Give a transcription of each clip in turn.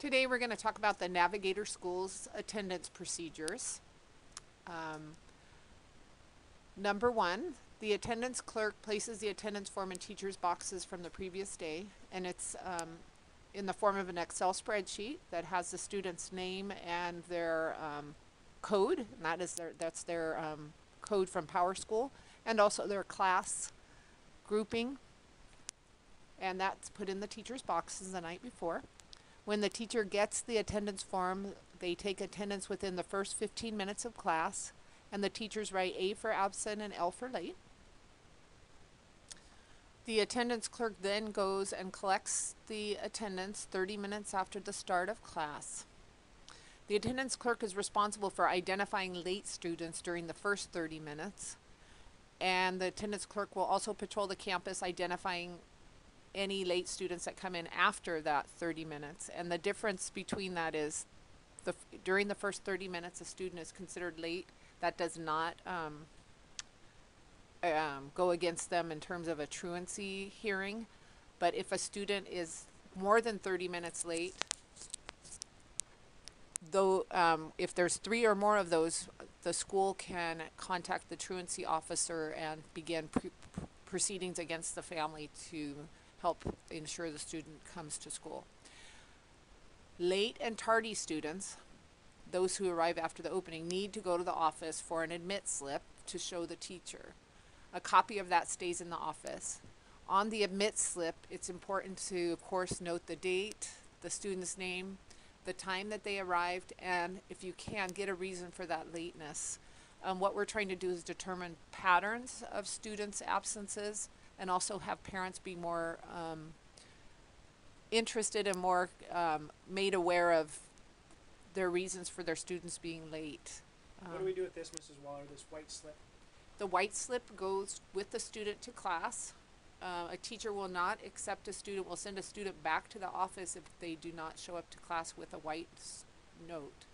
Today we're going to talk about the Navigator School's attendance procedures. Um, Number one, the attendance clerk places the attendance form in teachers' boxes from the previous day, and it's in the form of an Excel spreadsheet that has the student's name and their code, and that's their code from Power School, and also their class grouping, and that's put in the teachers' boxes the night before. When the teacher gets the attendance form, they take attendance within the first 15 minutes of class, and the teachers write A for absent and L for late. The attendance clerk then goes and collects the attendance 30 minutes after the start of class. The attendance clerk is responsible for identifying late students during the first 30 minutes, and the attendance clerk will also patrol the campus identifying any late students that come in after that 30 minutes. And the difference between that is during the first 30 minutes a student is considered late. That does not go against them in terms of a truancy hearing. But if a student is more than 30 minutes late, though, if there's 3 or more of those, the school can contact the truancy officer and begin proceedings against the family to help ensure the student comes to school. Late and tardy students, those who arrive after the opening, need to go to the office for an admit slip to show the teacher. A copy of that stays in the office. On the admit slip, it's important to, of course, note the date, the student's name, the time that they arrived, and if you can, get a reason for that lateness. What we're trying to do is determine patterns of students' absences and also have parents be more interested and more made aware of their reasons for their students being late. What do we do with this, Mrs. Waller, this white slip? The white slip goes with the student to class. A teacher will not accept a student, will send a student back to the office if they do not show up to class with a white note.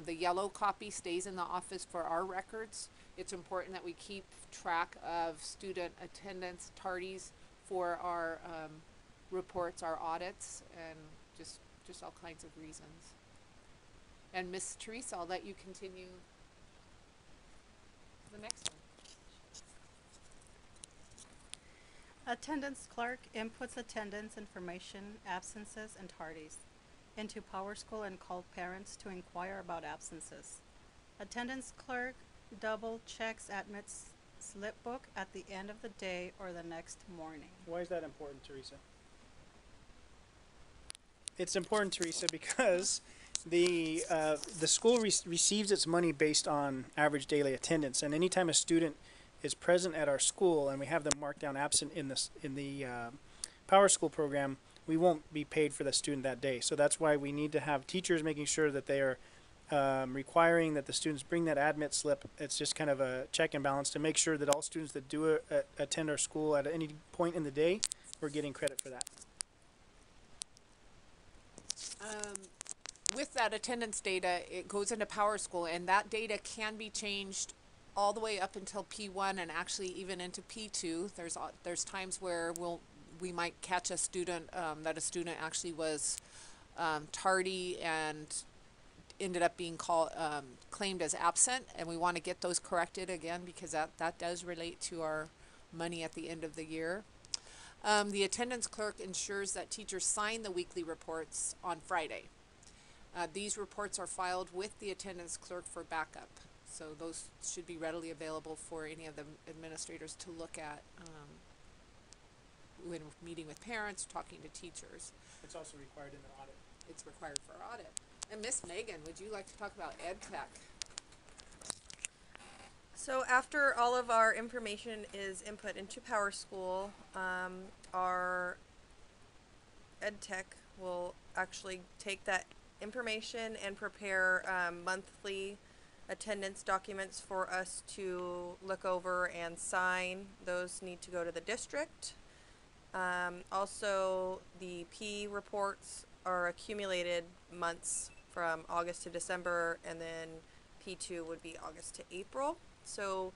The yellow copy stays in the office for our records. It's important that we keep track of student attendance tardies for our reports, our audits, and just all kinds of reasons. And Miss Teresa, I'll let you continue the next one. Attendance clerk inputs attendance information, absences, and tardies into Power School and call parents to inquire about absences. Attendance clerk double checks admits slip book at the end of the day or the next morning. Why is that important, Teresa? It's important, Teresa, because the school receives its money based on average daily attendance, and anytime a student is present at our school and we have them marked down absent in the Power School program, we won't be paid for the student that day. So that's why we need to have teachers making sure that they are requiring that the students bring that admit slip. It's just kind of a check and balance to make sure that all students that do attend our school at any point in the day, we're getting credit for that. With that attendance data, it goes into Power School, and that data can be changed all the way up until P1 and actually even into P2. There's times where we might catch a student that a student actually was tardy and ended up being claimed as absent, and we want to get those corrected again because that does relate to our money at the end of the year. The attendance clerk ensures that teachers sign the weekly reports on Friday. These reports are filed with the attendance clerk for backup, so those should be readily available for any of the administrators to look at when meeting with parents, talking to teachers. It's also required in the audit. It's required for our audit. And Miss Megan, would you like to talk about Ed Tech? So after all of our information is input into Power School, our Ed Tech will actually take that information and prepare monthly attendance documents for us to look over and sign. Those need to go to the district. Also, the P reports are accumulated months from August to December, and then P2 would be August to April. So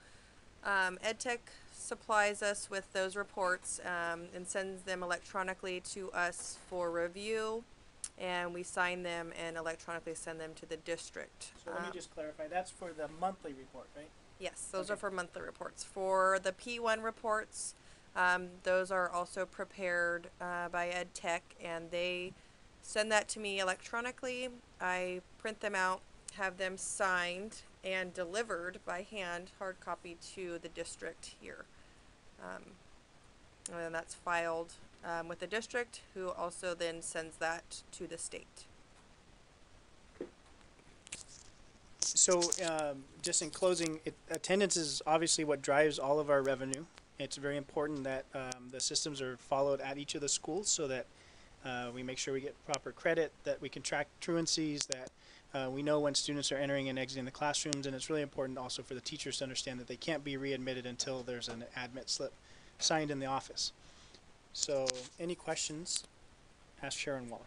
EdTech supplies us with those reports and sends them electronically to us for review. and we sign them and electronically send them to the district. So let me just clarify, that's for the monthly report, right? Yes, those Okay. are for monthly reports. For the P1 reports, those are also prepared by Ed Tech, and they send that to me electronically. I print them out, have them signed and delivered by hand, hard copy to the district here. And then that's filed with the district, who also then sends that to the state. So, just in closing, attendance is obviously what drives all of our revenue. It's very important that the systems are followed at each of the schools so that we make sure we get proper credit, that we can track truancies, that we know when students are entering and exiting the classrooms, and it's really important also for the teachers to understand that they can't be readmitted until there's an admit slip signed in the office. So, any questions? Ask Sharon Waller.